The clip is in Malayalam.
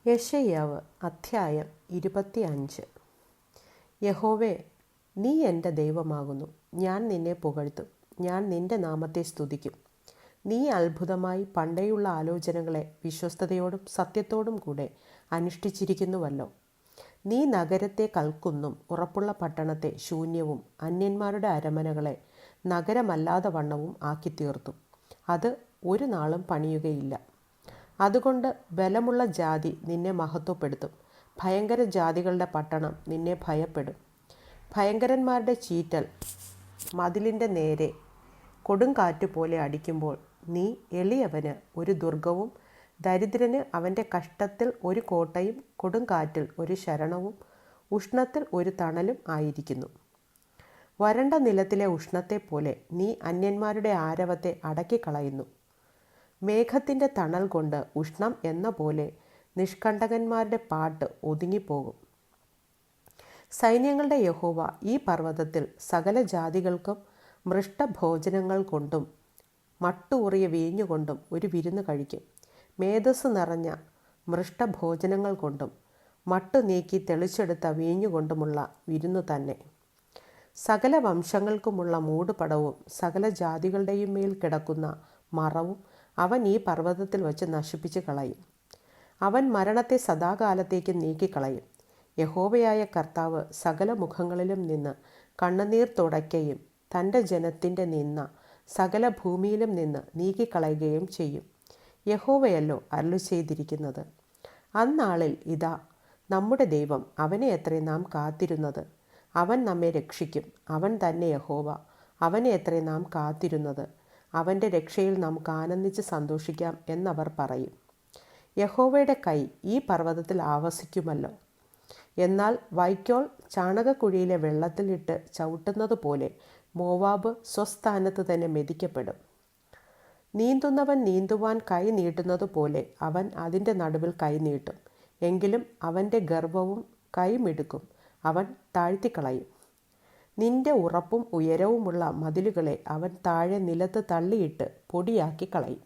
യെശയ്യാവ് അധ്യായം 25. യഹോവേ, നീ എൻ്റെ ദൈവമാകുന്നു. ഞാൻ നിന്നെ പുകഴ്ത്തും. ഞാൻ നിൻ്റെ നാമത്തെ സ്തുതിക്കും. നീ അത്ഭുതമായി പണ്ടേയുള്ള ആലോചനകളെ വിശ്വസ്തയോടും സത്യത്തോടും കൂടെ അനുഷ്ഠിച്ചിരിക്കുന്നുവല്ലോ. നീ നഗരത്തെ കൽക്കുന്നും ഉറപ്പുള്ള പട്ടണത്തെ ശൂന്യവും അന്യന്മാരുടെ അരമനകളെ നഗരമല്ലാതെ വണ്ണവും ആക്കിത്തീർത്തു. അത് ഒരു നാളും പണിയുകയില്ല. അതുകൊണ്ട് ബലമുള്ള ജാതി നിന്നെ മഹത്വപ്പെടുത്തും. ഭയങ്കര ജാതികളുടെ പട്ടണം നിന്നെ ഭയപ്പെടും. ഭയങ്കരന്മാരുടെ ചീറ്റൽ മതിലിൻ്റെ നേരെ കൊടുങ്കാറ്റ് പോലെ അടിക്കുമ്പോൾ നീ എളിയവന് ഒരു ദുർഗവും ദരിദ്രന് അവൻ്റെ കഷ്ടത്തിൽ ഒരു കോട്ടയും കൊടുങ്കാറ്റിൽ ഒരു ശരണവും ഉഷ്ണത്തിൽ ഒരു തണലും ആയിരിക്കുന്നു. വരണ്ട നിലത്തിലെ ഉഷ്ണത്തെപ്പോലെ നീ അന്യന്മാരുടെ ആരവത്തെ അടക്കിക്കളയുന്നു. മേഘത്തിൻ്റെ തണൽ കൊണ്ട് ഉഷ്ണം എന്ന പോലെ നിഷ്കണ്ടകന്മാരുടെ പാട്ട് ഒതുങ്ങിപ്പോകും. സൈന്യങ്ങളുടെ യഹോവ ഈ പർവ്വതത്തിൽ സകല ജാതികൾക്കും മൃഷ്ടഭോജനങ്ങൾ കൊണ്ടും മട്ടുറിയ വീഞ്ഞുകൊണ്ടും ഒരു വിരുന്ന് കഴിക്കും. മേധസ് നിറഞ്ഞ മൃഷ്ടഭോജനങ്ങൾ കൊണ്ടും മട്ടു നീക്കി തെളിച്ചെടുത്ത വീഞ്ഞുകൊണ്ടുമുള്ള വിരുന്നു തന്നെ. സകല വംശങ്ങൾക്കുമുള്ള മൂടുപടവും സകല ജാതികളുടെയും മേൽ കിടക്കുന്ന മറവും അവൻ ഈ പർവ്വതത്തിൽ വച്ച് നശിപ്പിച്ച് കളയും. അവൻ മരണത്തെ സദാകാലത്തേക്ക് നീക്കിക്കളയും. യഹോവയായ കർത്താവ് സകല മുഖങ്ങളിലും നിന്ന് കണ്ണുനീർ തുടയ്ക്കുകയും തൻ്റെ ജനത്തിൻ്റെ നിന്ന സകല ഭൂമിയിലും നിന്ന് നീക്കിക്കളയുകയും ചെയ്യും. യഹോവയല്ലോ അരുളി ചെയ്തിരിക്കുന്നത്. അന്നാളിൽ ഇതാ, നമ്മുടെ ദൈവം, അവനെ എത്രയും നാം കാത്തിരുന്നത്. അവൻ നമ്മെ രക്ഷിക്കും. അവൻ തന്നെ യഹോവ, അവനെ എത്രയും നാം കാത്തിരുന്നത്. അവൻ്റെ രക്ഷയിൽ നമുക്ക് ആനന്ദിച്ച് സന്തോഷിക്കാം എന്നവർ പറയും. യഹോവയുടെ കൈ ഈ പർവ്വതത്തിൽ ആവസിക്കുമല്ലോ. എന്നാൽ വൈക്കോൽ ചാണകക്കുഴിയിലെ വെള്ളത്തിലിട്ട് ചവിട്ടുന്നത് പോലെ മോവാബ് സ്വസ്ഥാനത്ത് തന്നെ മെതിക്കപ്പെടും. നീന്തുന്നവൻ നീന്തുവാൻ കൈ നീട്ടുന്നത് പോലെ അവൻ അതിൻ്റെ നടുവിൽ കൈ നീട്ടും. എങ്കിലും അവൻ്റെ ഗർവവും കൈമിടുക്കും അവൻ താഴ്ത്തിക്കളയും. നിന്റെ ഉറപ്പും ഉയരവുമുള്ള മതിലുകളെ അവൻ താഴെ നിലത്ത് തള്ളിയിട്ട് പൊടിയാക്കി കളയും.